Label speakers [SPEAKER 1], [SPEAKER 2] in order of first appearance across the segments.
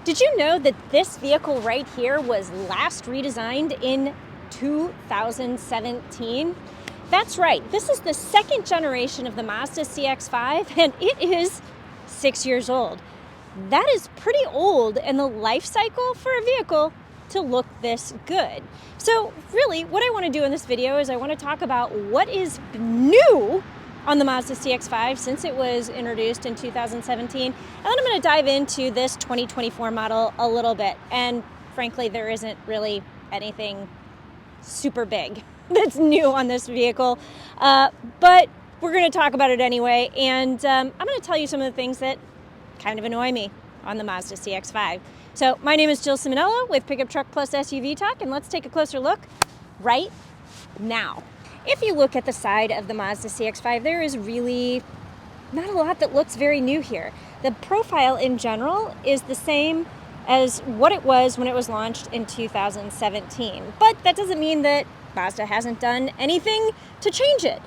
[SPEAKER 1] Did you know that this vehicle right here was last redesigned in 2017? That's right, this is the second generation of the Mazda CX-5 and it is 6 years old. That is pretty old in the life cycle for a vehicle to look this good. So really what I want to do in this video is I want to talk about what is new on the Mazda CX-5 since it was introduced in 2017. And then I'm going to dive into this 2024 model a little bit. And frankly, there isn't really anything super big that's new on this vehicle. But we're going to talk about it anyway. And I'm going to tell you some of the things that kind of annoy me on the Mazda CX-5. So my name is Jill Ciminillo with Pickup Truck Plus SUV Talk, and let's take a closer look right now. If you look at the side of the Mazda CX-5, there is really not a lot that looks very new here. The profile in general is the same as what it was when it was launched in 2017. But that doesn't mean that Mazda hasn't done anything to change it.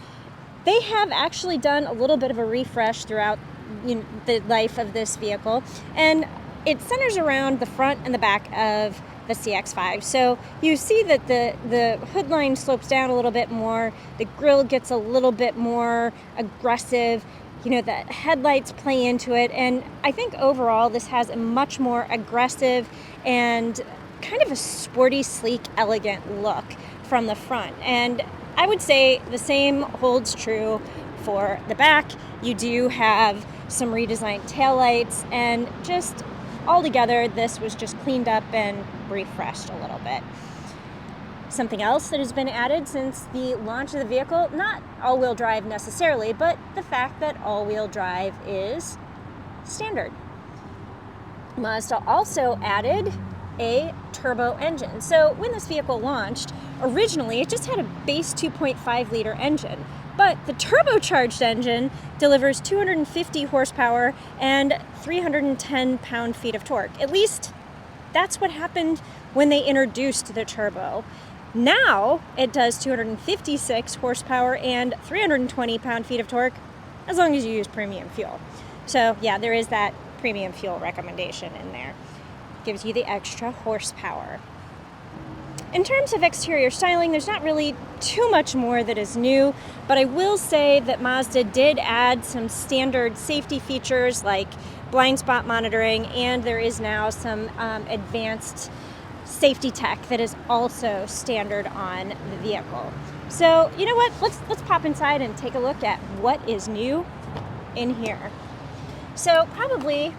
[SPEAKER 1] They have actually done a little bit of a refresh throughout the life of this vehicle, and it centers around the front and the back of the CX-5. So you see that the hood line slopes down a little bit more, the grille gets a little bit more aggressive, the headlights play into it, and I think overall this has a much more aggressive and kind of a sporty, sleek, elegant look from the front. And I would say the same holds true for the back. You do have some redesigned taillights, and just altogether, this was just cleaned up and refreshed a little bit. Something else that has been added since the launch of the vehicle, not all-wheel drive necessarily, but the fact that all-wheel drive is standard. Mazda also added a turbo engine. So when this vehicle launched, originally it just had a base 2.5 liter engine. But the turbocharged engine delivers 250 horsepower and 310 pound-feet of torque. At least that's what happened when they introduced the turbo. Now it does 256 horsepower and 320 pound-feet of torque as long as you use premium fuel. So yeah, there is that premium fuel recommendation in there. Gives you the extra horsepower. In terms of exterior styling, there's not really too much more that is new, but I will say that Mazda did add some standard safety features like blind spot monitoring, and there is now some advanced safety tech that is also standard on the vehicle. So you know what? Let's pop inside and take a look at what is new in here. So probably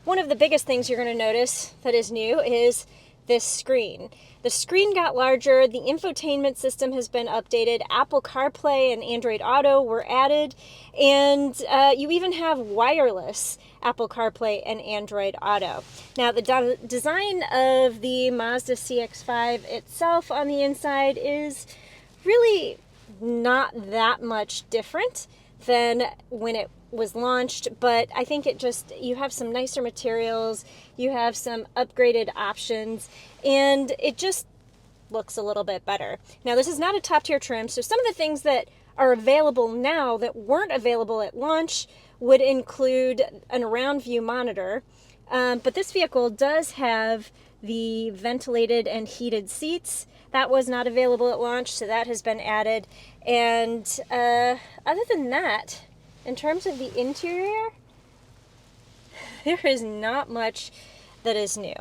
[SPEAKER 1] one of the biggest things you're going to notice that is new is this screen. The screen got larger, the infotainment system has been updated, Apple CarPlay and Android Auto were added, and you even have wireless Apple CarPlay and Android Auto. Now the design of the Mazda CX-5 itself on the inside is really not that much different than when it was launched, but I think you have some nicer materials, you have some upgraded options, and it just looks a little bit better. Now, this is not a top tier trim, so some of the things that are available now that weren't available at launch would include an around view monitor, but this vehicle does have the ventilated and heated seats. That was not available at launch, so that has been added. And other than that, in terms of the interior, there is not much that is new.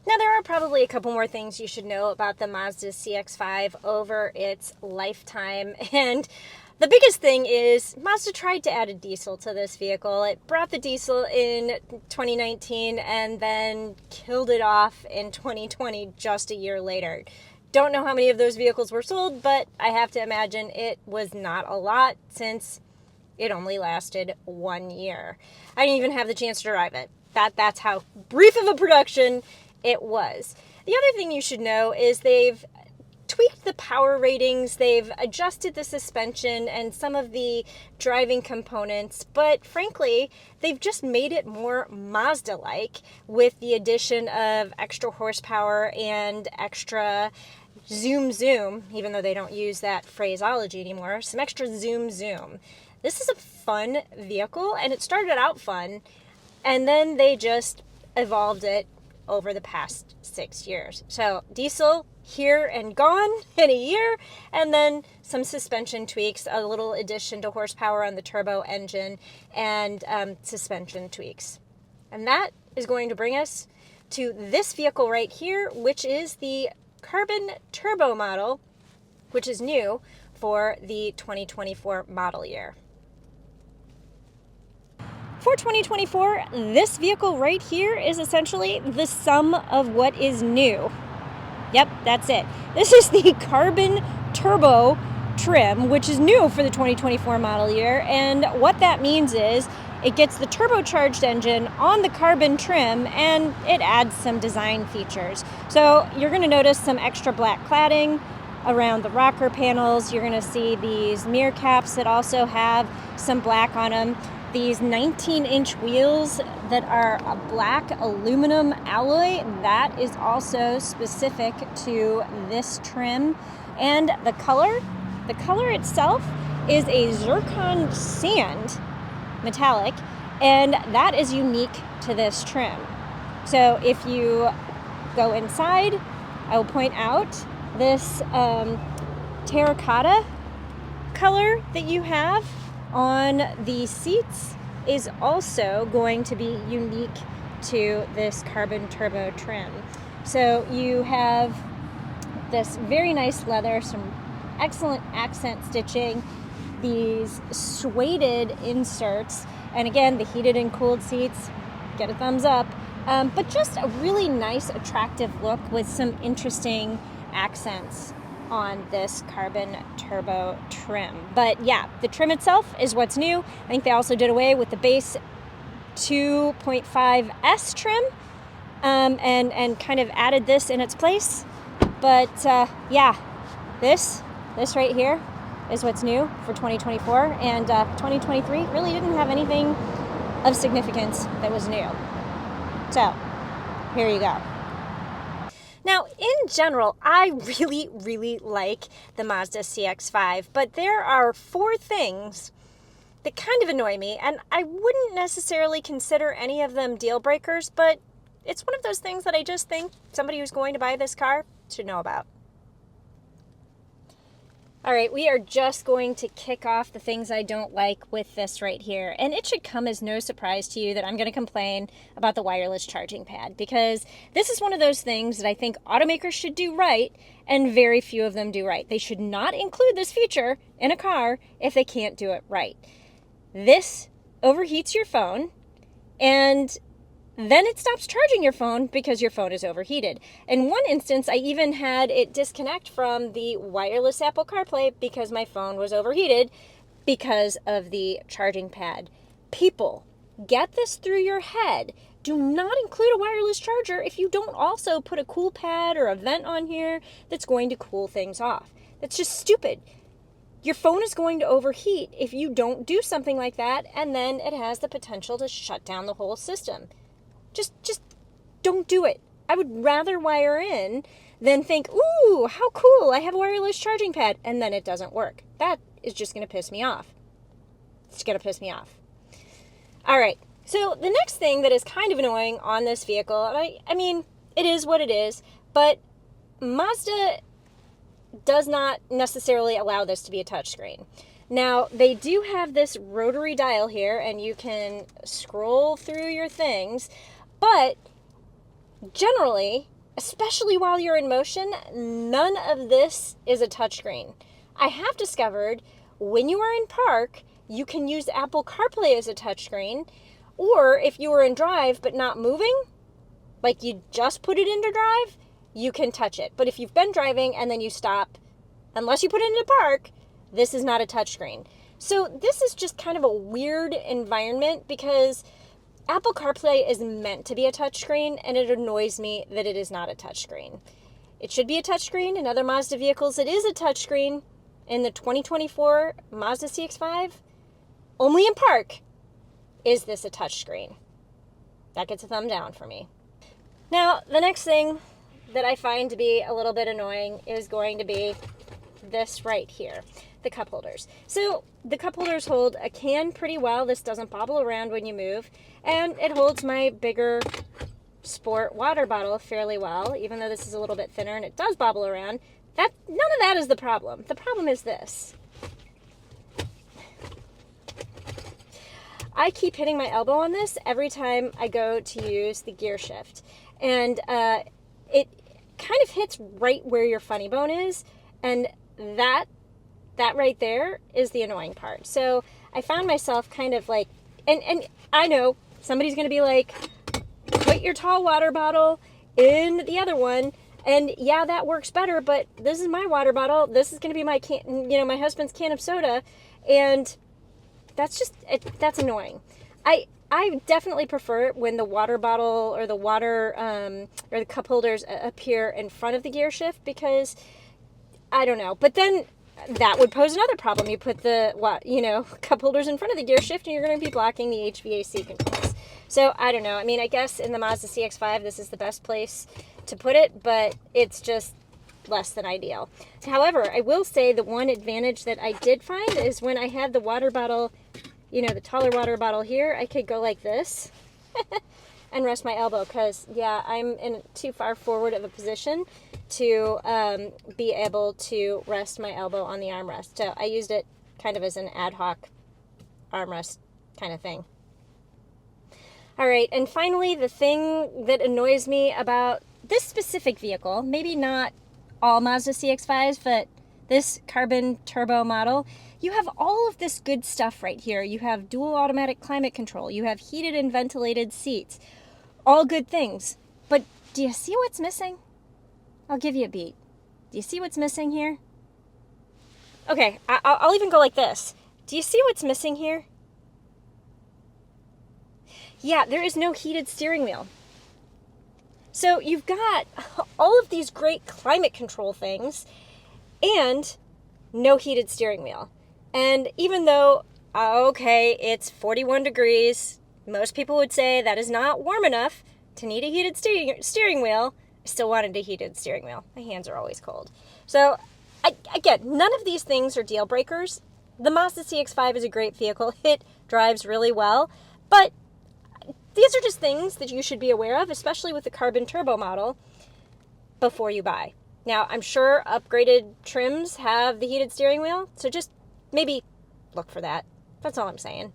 [SPEAKER 1] Now, there are probably a couple more things you should know about the Mazda CX-5 over its lifetime, and the biggest thing is Mazda tried to add a diesel to this vehicle. It brought the diesel in 2019 and then killed it off in 2020, just a year later. Don't know how many of those vehicles were sold, but I have to imagine it was not a lot since it only lasted 1 year. I didn't even have the chance to drive it. That's how brief of a production it was. The other thing you should know is they've tweaked the power ratings, they've adjusted the suspension and some of the driving components, but frankly, they've just made it more Mazda-like with the addition of extra horsepower and extra zoom, even though they don't use that phraseology anymore, some extra zoom. This is a fun vehicle, and it started out fun, and then they just evolved it over the past 6 years. So diesel here and gone in a year, and then some suspension tweaks, a little addition to horsepower on the turbo engine, and suspension tweaks. And that is going to bring us to this vehicle right here, which is the carbon turbo model, which is new for the 2024 model year. For 2024, this vehicle right here is essentially the sum of what is new. Yep, that's it. This is the carbon turbo trim, which is new for the 2024 model year. And what that means is it gets the turbocharged engine on the carbon trim, and it adds some design features. So you're going to notice some extra black cladding around the rocker panels. You're going to see these mirror caps that also have some black on them. These 19-inch wheels that are a black aluminum alloy, that is also specific to this trim. And the color itself is a zircon sand metallic, and that is unique to this trim. So if you go inside, I will point out this terracotta color that you have on the seats is also going to be unique to this carbon turbo trim. So you have this very nice leather, some excellent accent stitching, these suede inserts, and again, the heated and cooled seats, get a thumbs up, but just a really nice, attractive look with some interesting accents on this carbon turbo trim. But yeah, the trim itself is what's new. I think they also did away with the base 2.5S trim and kind of added this in its place. But yeah, this right here is what's new for 2024, and 2023 really didn't have anything of significance that was new. So here you go. Now, in general, I really, really like the Mazda CX-5, but there are 4 things that kind of annoy me, and I wouldn't necessarily consider any of them deal breakers, but it's one of those things that I just think somebody who's going to buy this car should know about. All right, we are just going to kick off the things I don't like with this right here. And it should come as no surprise to you that I'm going to complain about the wireless charging pad, because this is one of those things that I think automakers should do right, and very few of them do right. They should not include this feature in a car if they can't do it right. This overheats your phone, and then it stops charging your phone because your phone is overheated. In one instance, I even had it disconnect from the wireless Apple CarPlay because my phone was overheated because of the charging pad. People, get this through your head. Do not include a wireless charger if you don't also put a cool pad or a vent on here that's going to cool things off. That's just stupid. Your phone is going to overheat if you don't do something like that, and then it has the potential to shut down the whole system. Just don't do it. I would rather wire in than think, ooh, how cool, I have a wireless charging pad, and then it doesn't work. That is just going to piss me off. It's going to piss me off. All right, so the next thing that is kind of annoying on this vehicle, I mean, it is what it is, but Mazda does not necessarily allow this to be a touchscreen. Now, they do have this rotary dial here, and you can scroll through your things, but generally, especially while you're in motion, none of this is a touchscreen. I have discovered when you are in park, you can use Apple CarPlay as a touchscreen, or if you are in drive but not moving, like you just put it into drive, you can touch it. But if you've been driving and then you stop, unless you put it into park, this is not a touchscreen. So this is just kind of a weird environment because Apple CarPlay is meant to be a touchscreen, and it annoys me that it is not a touchscreen. It should be a touchscreen. In other Mazda vehicles, it is a touchscreen. In the 2024 Mazda CX-5, only in park is this a touchscreen. That gets a thumb down for me. Now, the next thing that I find to be a little bit annoying is going to be this right here. the cup holders. So the cup holders hold a can pretty well. This doesn't bobble around when you move. And it holds my bigger sport water bottle fairly well, even though this is a little bit thinner and it does bobble around. None of that is the problem. The problem is this. I keep hitting my elbow on this every time I go to use the gear shift. And it kind of hits right where your funny bone is. And that right there is the annoying part. So I found myself kind of like, and I know somebody's going to be like, put your tall water bottle in the other one. And yeah, that works better, but this is my water bottle. This is going to be my can, my husband's can of soda. And that's annoying. I definitely prefer it when the water bottle or the water or the cup holders appear in front of the gear shift, because I don't know. But then that would pose another problem. You put the cup holders in front of the gear shift and you're going to be blocking the HVAC controls. So I don't know. I mean, I guess in the Mazda CX-5 this is the best place to put it, but it's just less than ideal. However, I will say the one advantage that I did find is when I had the water bottle, the taller water bottle here, I could go like this and rest my elbow, because I'm in too far forward of a position to be able to rest my elbow on the armrest. So I used it kind of as an ad hoc armrest kind of thing. All right, and finally, the thing that annoys me about this specific vehicle, maybe not all Mazda CX-5s, but this carbon turbo model, you have all of this good stuff right here. You have dual automatic climate control. You have heated and ventilated seats. All good things. But do you see what's missing? I'll give you a beat. Do you see what's missing here? Okay, I'll even go like this. Do you see what's missing here? Yeah, there is no heated steering wheel. So you've got all of these great climate control things and no heated steering wheel. And even though, okay, it's 41 degrees, most people would say that is not warm enough to need a heated steering wheel, I still wanted a heated steering wheel. My hands are always cold. So, again, none of these things are deal breakers. The Mazda CX-5 is a great vehicle. It drives really well, but these are just things that you should be aware of, especially with the carbon turbo model, before you buy. Now, I'm sure upgraded trims have the heated steering wheel, so just maybe look for that. That's all I'm saying.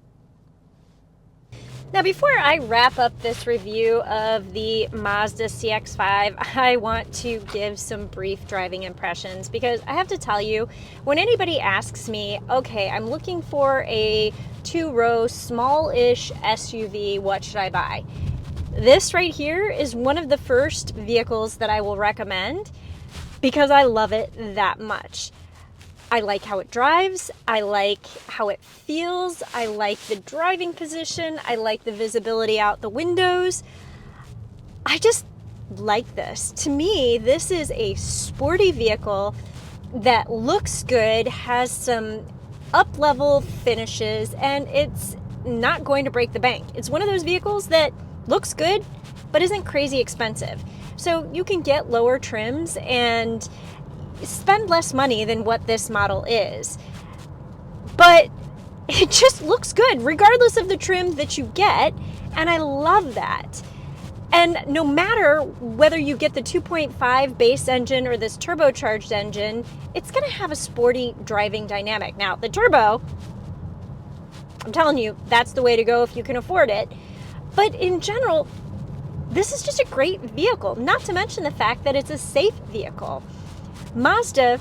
[SPEAKER 1] Now, before I wrap up this review of the Mazda CX-5, I want to give some brief driving impressions, because I have to tell you, when anybody asks me, okay, I'm looking for a two-row, small-ish SUV, what should I buy? This right here is one of the first vehicles that I will recommend, because I love it that much. I like how it drives, I like how it feels, I like the driving position, I like the visibility out the windows. I just like this. To me, this is a sporty vehicle that looks good, has some up-level finishes, and it's not going to break the bank. It's one of those vehicles that looks good, but isn't crazy expensive. So you can get lower trims and spend less money than what this model is. But it just looks good, regardless of the trim that you get, and I love that. And no matter whether you get the 2.5 base engine or this turbocharged engine, it's going to have a sporty driving dynamic. Now, the turbo, I'm telling you, that's the way to go if you can afford it. But in general, this is just a great vehicle, not to mention the fact that it's a safe vehicle. Mazda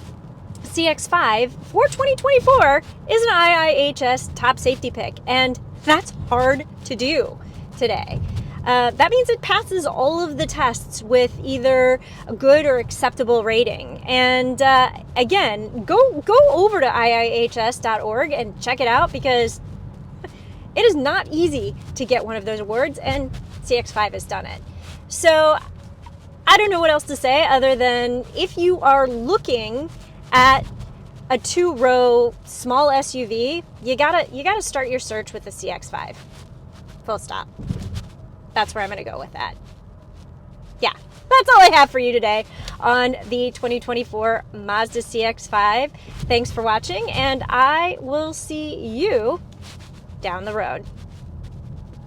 [SPEAKER 1] CX-5 for 2024 is an IIHS top safety pick, and that's hard to do today. That means it passes all of the tests with either a good or acceptable rating. And again, go over to IIHS.org and check it out, because it is not easy to get one of those awards, and CX-5 has done it. So I don't know what else to say other than if you are looking at a two-row small SUV, you gotta start your search with the CX-5. Full stop. That's where I'm gonna go with that. Yeah. that's all I have for you today on the 2024 Mazda CX-5. Thanks for watching, and I will see you down the road.